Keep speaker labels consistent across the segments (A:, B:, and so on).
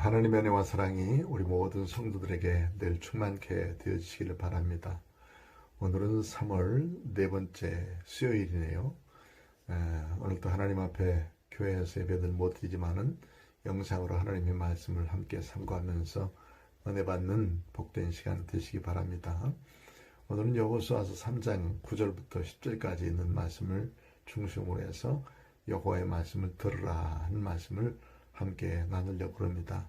A: 하나님의 은혜와 사랑이 우리 모든 성도들에게 늘 충만케 되어지시기를 바랍니다. 오늘은 3월 네 번째 수요일이네요. 오늘도 하나님 앞에 교회에서 예배를 못 드리지만은 영상으로 하나님의 말씀을 함께 삼고하면서 은혜 받는 복된 시간 되시기 바랍니다. 오늘은 여호수아서 3장 9절부터 10절까지 있는 말씀을 중심으로 해서 여호와의 말씀을 들으라 하는 말씀을 함께 나누려고 합니다.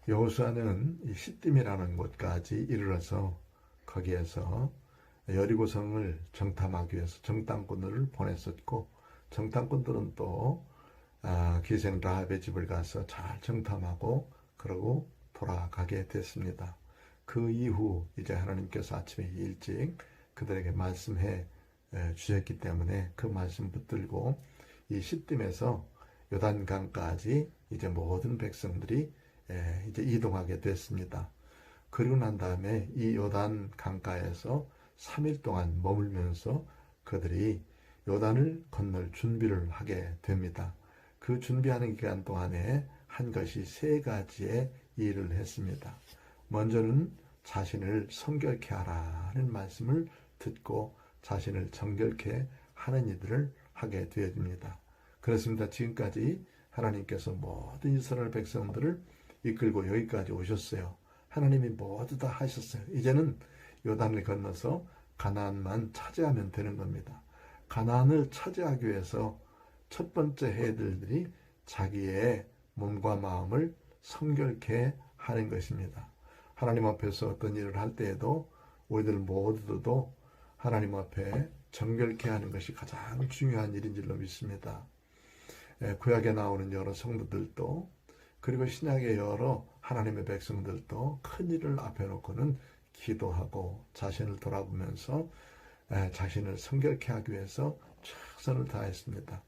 A: 여호수아는 이 시딤이라는 곳까지 이르러서 거기에서 여리고성을 정탐하기 위해서 정탐꾼들을 보냈었고, 정탐꾼들은 또 기생 라합의 집을 가서 잘 정탐하고 그러고 돌아가게 됐습니다. 그 이후 이제 하나님께서 아침에 일찍 그들에게 말씀해 주셨기 때문에 그 말씀 붙들고 이 시딤에서 요단강까지 이제 모든 백성들이 이제 이동하게 됐습니다. 그리고 난 다음에 이 요단 강가에서 3일 동안 머물면서 그들이 요단을 건널 준비를 하게 됩니다. 그 준비하는 기간 동안에 한 것이 세 가지의 일을 했습니다. 먼저는 자신을 성결케 하라는 말씀을 듣고 자신을 정결케 하는 일들을 하게 되어집니다. 그렇습니다. 지금까지 하나님께서 모든 이스라엘 백성들을 이끌고 여기까지 오셨어요. 하나님이 모두 다 하셨어요. 이제는 요단을 건너서 가나안만 차지하면 되는 겁니다. 가나안을 차지하기 위해서 첫 번째 해야 될 일이 자기의 몸과 마음을 성결케 하는 것입니다. 하나님 앞에서 어떤 일을 할 때에도 우리들 모두도 하나님 앞에 정결케 하는 것이 가장 중요한 일인 줄로 믿습니다. 구약에 나오는 여러 성도들도 그리고 신약의 여러 하나님의 백성들도 큰 일을 앞에 놓고는 기도하고 자신을 돌아보면서 자신을 성결케 하기 위해서 최선을 다했습니다.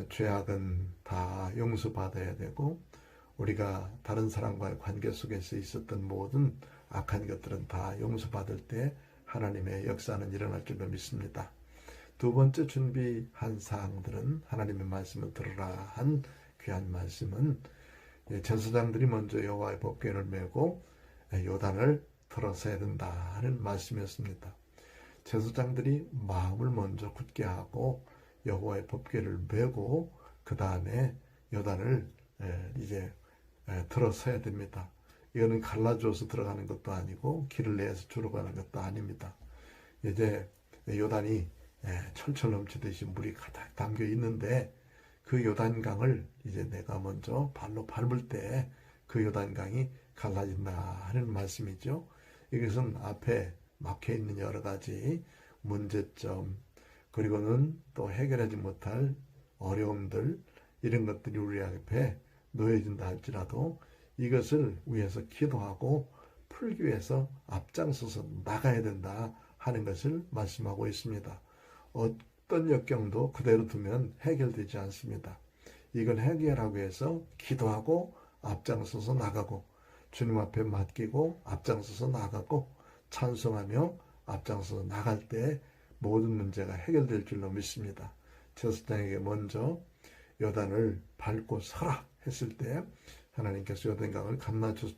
A: 죄악은 다 용서받아야 되고 우리가 다른 사람과의 관계 속에서 있었던 모든 악한 것들은 다 용서받을 때 하나님의 역사는 일어날 줄로 믿습니다. 두 번째 준비한 사항들은 하나님의 말씀을 들으라 한 귀한 말씀은 제사장들이 먼저 여호와의 법궤를 메고 요단을 들어서야 된다는 말씀이었습니다. 제사장들이 마음을 먼저 굳게 하고 여호와의 법궤를 메고 그 다음에 요단을 이제 들어서야 됩니다. 이거는 갈라주어서 들어가는 것도 아니고 길을 내서 주로 가는 것도 아닙니다. 이제 요단이 철철 넘치듯이 물이 가득 담겨 있는데 그 요단강을 이제 내가 먼저 발로 밟을 때 그 요단강이 갈라진다 하는 말씀이죠. 이것은 앞에 막혀 있는 여러 가지 문제점 그리고는 또 해결하지 못할 어려움들 이런 것들이 우리 앞에 놓여진다 할지라도 이것을 위해서 기도하고 풀기 위해서 앞장서서 나가야 된다 하는 것을 말씀하고 있습니다. 어떤 역경도 그대로 두면 해결되지 않습니다. 이걸 해결하기 위해서 기도하고 앞장서서 나가고 주님 앞에 맡기고 앞장서서 나가고 찬송하며 앞장서서 나갈 때 모든 문제가 해결될 줄로 믿습니다. 제사장에게 먼저 요단을 밟고 서라 했을 때 하나님께서 요단강을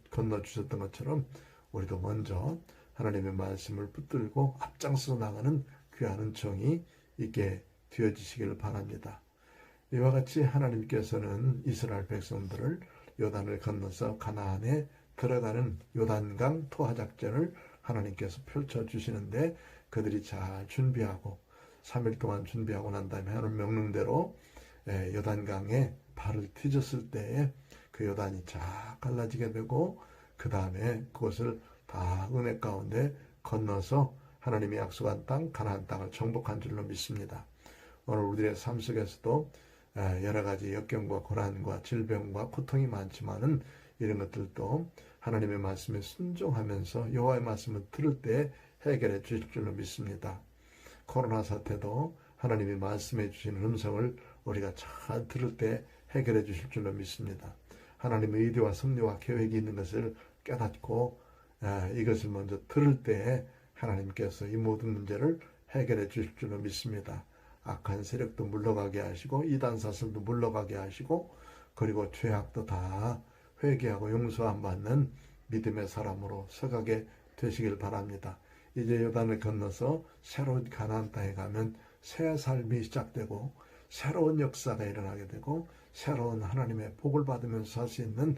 A: 건너주셨던 것처럼 우리도 먼저 하나님의 말씀을 붙들고 앞장서서 나가는 귀한 은총이 있게 되어지시기를 바랍니다. 이와 같이 하나님께서는 이스라엘 백성들을 요단을 건너서 가나안에 들어가는 요단강 투하작전을 하나님께서 펼쳐주시는데 그들이 잘 준비하고 3일 동안 준비하고 난 다음에 하는 명령대로 요단강에 발을 뒤졌을 때에 그 요단이 쫙 갈라지게 되고 그 다음에 그것을 다 은혜 가운데 건너서 하나님의 약속한 땅 가나안 땅을 정복한 줄로 믿습니다. 오늘 우리들의 삶 속에서도 여러 가지 역경과 고난과 질병과 고통이 많지만은 이런 것들도 하나님의 말씀에 순종하면서 여호와의 말씀을 들을 때 해결해 주실 줄로 믿습니다. 코로나 사태도 하나님이 말씀해 주시는 음성을 우리가 잘 들을 때 해결해 주실 줄로 믿습니다. 하나님의 의도와 섭리와 계획이 있는 것을 깨닫고 이것을 먼저 들을 때 하나님께서 이 모든 문제를 해결해 주실 줄로 믿습니다. 악한 세력도 물러가게 하시고 이단 사슬도 물러가게 하시고 그리고 죄악도 다 회개하고 용서함 받는 믿음의 사람으로 서가게 되시길 바랍니다. 이제 요단을 건너서 새로운 가나안 땅에 가면 새 삶이 시작되고 새로운 역사가 일어나게 되고 새로운 하나님의 복을 받으면서 할 수 있는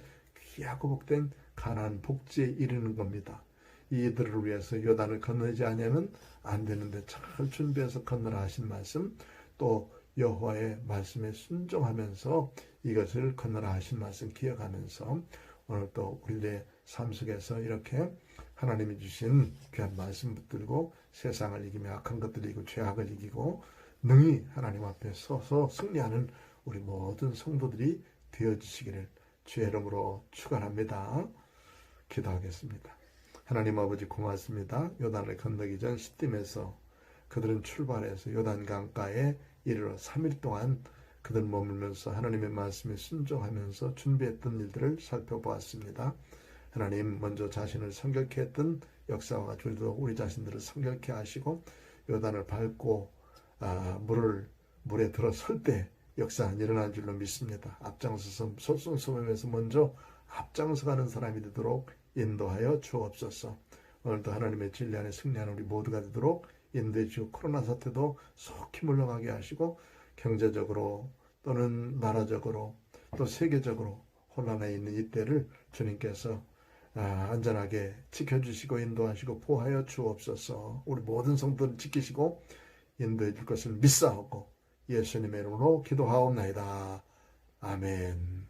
A: 귀하고 복된 가나안 복지에 이르는 겁니다. 이들을 위해서 요단을 건너지 않으면 안 되는데 잘 준비해서 건너라 하신 말씀, 또 여호와의 말씀에 순종하면서 이것을 건너라 하신 말씀 기억하면서 오늘 또 우리의 삶 속에서 이렇게 하나님이 주신 귀한 말씀 붙들고 세상을 이기며 악한 것들을 이기고 죄악을 이기고 능히 하나님 앞에 서서 승리하는 우리 모든 성도들이 되어주시기를 주의 이름으로 축원합니다. 기도하겠습니다. 하나님 아버지 고맙습니다. 요단을 건너기 전 시딤에서 그들은 출발해서 요단강가에 이르러 3일 동안 그들 머물면서 하나님의 말씀에 순종하면서 준비했던 일들을 살펴보았습니다. 하나님 먼저 자신을 성결케 했던 역사와 같이 우리 자신들을 성결케 하시고 요단을 밟고 물에 들어설 때 역사는 일어난 줄로 믿습니다. 앞장서서 솔선수범에서 먼저 앞장서가는 사람이 되도록 인도하여 주옵소서. 오늘도 하나님의 진리 안에 승리하는 우리 모두가 되도록 인도해 주시고 코로나 사태도 속히 물러가게 하시고 경제적으로 또는 나라적으로 또 세계적으로 혼란에 있는 이때를 주님께서 안전하게 지켜주시고 인도하시고 보호하여 주옵소서. 우리 모든 성도를 지키시고 인도해 줄 것을 믿사오고 예수님의 이름으로 기도하옵나이다. 아멘.